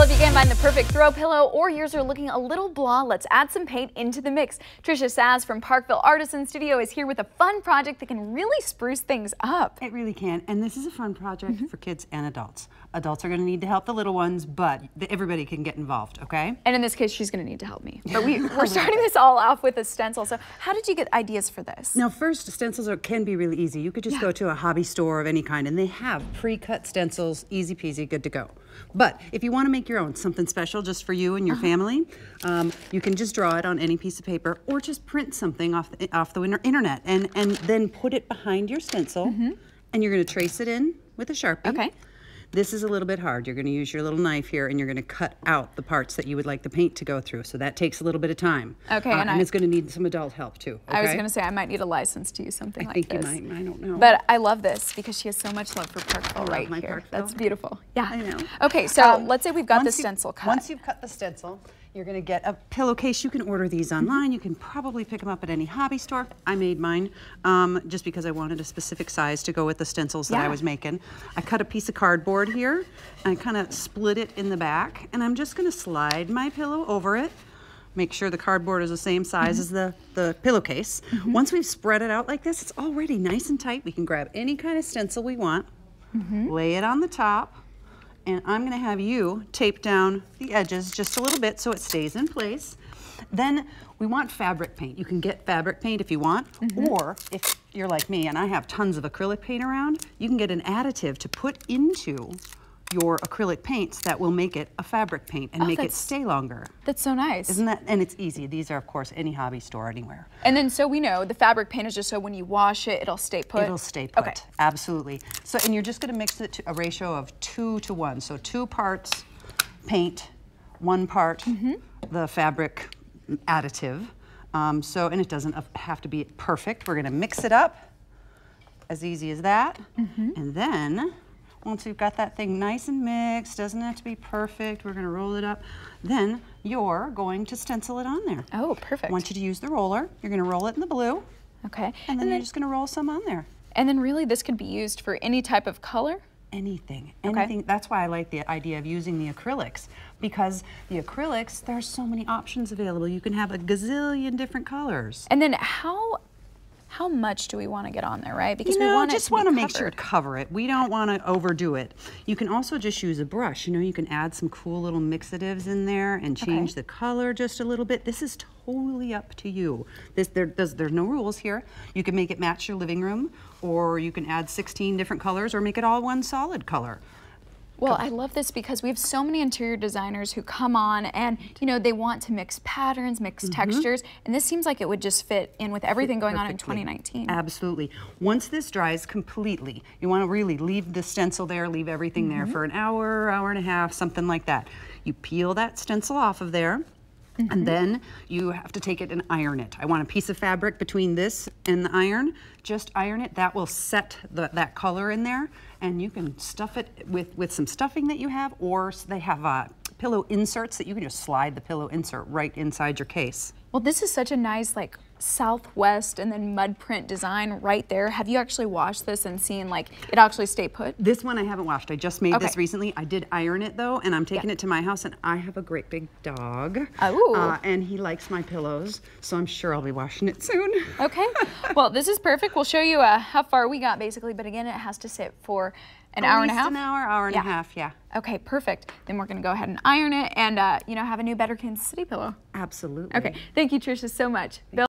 Well, if you can't find the perfect throw pillow or yours are looking a little blah, let's add some paint into the mix. Tricia Szasz from Parkville Artisans Studio is here with a fun project that can really spruce things up. It really can, and this is a fun project for kids and adults. Adults are going to need to help the little ones, but everybody can get involved, okay? And in this case, she's going to need to help me. But we're starting this all off with a stencil. So how did you get ideas for this? Now, first, stencils can be really easy. You could just go to a hobby store of any kind, and they have pre-cut stencils, easy peasy, good to go. But if you want to make your own, something special just for you and your family, you can just draw it on any piece of paper or just print something off the internet and then put it behind your stencil, and you're going to trace it in with a Sharpie. Okay. This is a little bit hard. You're going to use your little knife here and you're going to cut out the parts that you would like the paint to go through. So that takes a little bit of time. Okay. And it's going to need some adult help too. Okay? I was going to say I might need a license to use something like this. I think you might. I don't know. But I love this because she has so much love for Parkville right here. Parkville. That's beautiful. Yeah. I know. Okay, so let's say we've got the stencil cut. Once you've cut the stencil, you're going to get a pillowcase. You can order these online. You can probably pick them up at any hobby store. I made mine just because I wanted a specific size to go with the stencils that I was making. I cut a piece of cardboard here and I kind of split it in the back, and I'm just going to slide my pillow over it. Make sure the cardboard is the same size as the pillowcase. Once we've spread it out like this, it's already nice and tight. We can grab any kind of stencil we want, lay it on the top, and I'm going to have you tape down the edges just a little bit so it stays in place. Then we want fabric paint. You can get fabric paint if you want, or if you're like me and I have tons of acrylic paint around, you can get an additive to put into your acrylic paints that will make it a fabric paint and make it stay longer. That's so nice. Isn't that? And it's easy. These are, of course, any hobby store anywhere. And then so we know the fabric paint is just so when you wash it, it'll stay put. It'll stay put. Okay. Absolutely. So, and you're just going to mix it to a ratio of 2 to 1. So 2 parts paint, 1 part the fabric additive. And it doesn't have to be perfect. We're going to mix it up. As easy as that. And then once we've got that thing nice and mixed, doesn't have to be perfect, we're going to roll it up. Then you're going to stencil it on there. Oh, perfect. I want you to use the roller. You're going to roll it in the blue. Okay. And then you're just going to roll some on there. And then really this could be used for any type of color? Anything. Anything. That's why I like the idea of using the acrylics, because the acrylics, there's so many options available. You can have a gazillion different colors. And then how much do we want to get on there, right? Because we want just want to make sure to cover it. We don't want to overdo it. You can also just use a brush. You know, you can add some cool little mixatives in there and change the color just a little bit. This is totally up to you. There's no rules here. You can make it match your living room, or you can add 16 different colors, or make it all one solid color. Well, I love this because we have so many interior designers who come on and, you know, they want to mix patterns, mix textures, and this seems like it would just fit in with everything going on in 2019. Absolutely. Once this dries completely, you want to really leave the stencil there, leave everything there for an hour, hour and a half, something like that. You peel that stencil off of there, and then you have to take it and iron it. I want a piece of fabric between this and the iron. Just iron it. That will set that color in there, and you can stuff it with some stuffing that you have, or they have pillow inserts that you can just slide the pillow insert right inside your case. Well, this is such a nice, like, Southwest and then mud print design right there. Have you actually washed this and seen like it actually stay put? This one I haven't washed. I just made this recently. I did iron it though, and I'm taking it to my house, and I have a great big dog. And he likes my pillows, so I'm sure I'll be washing it soon. Okay. Well, this is perfect. We'll show you how far we got basically, but again, it has to sit for an hour and a half? An hour and a half, yeah. Okay, perfect. Then we're gonna go ahead and iron it and you know, have a new Better Kansas City pillow. Absolutely. Okay, thank you, Tricia, so much.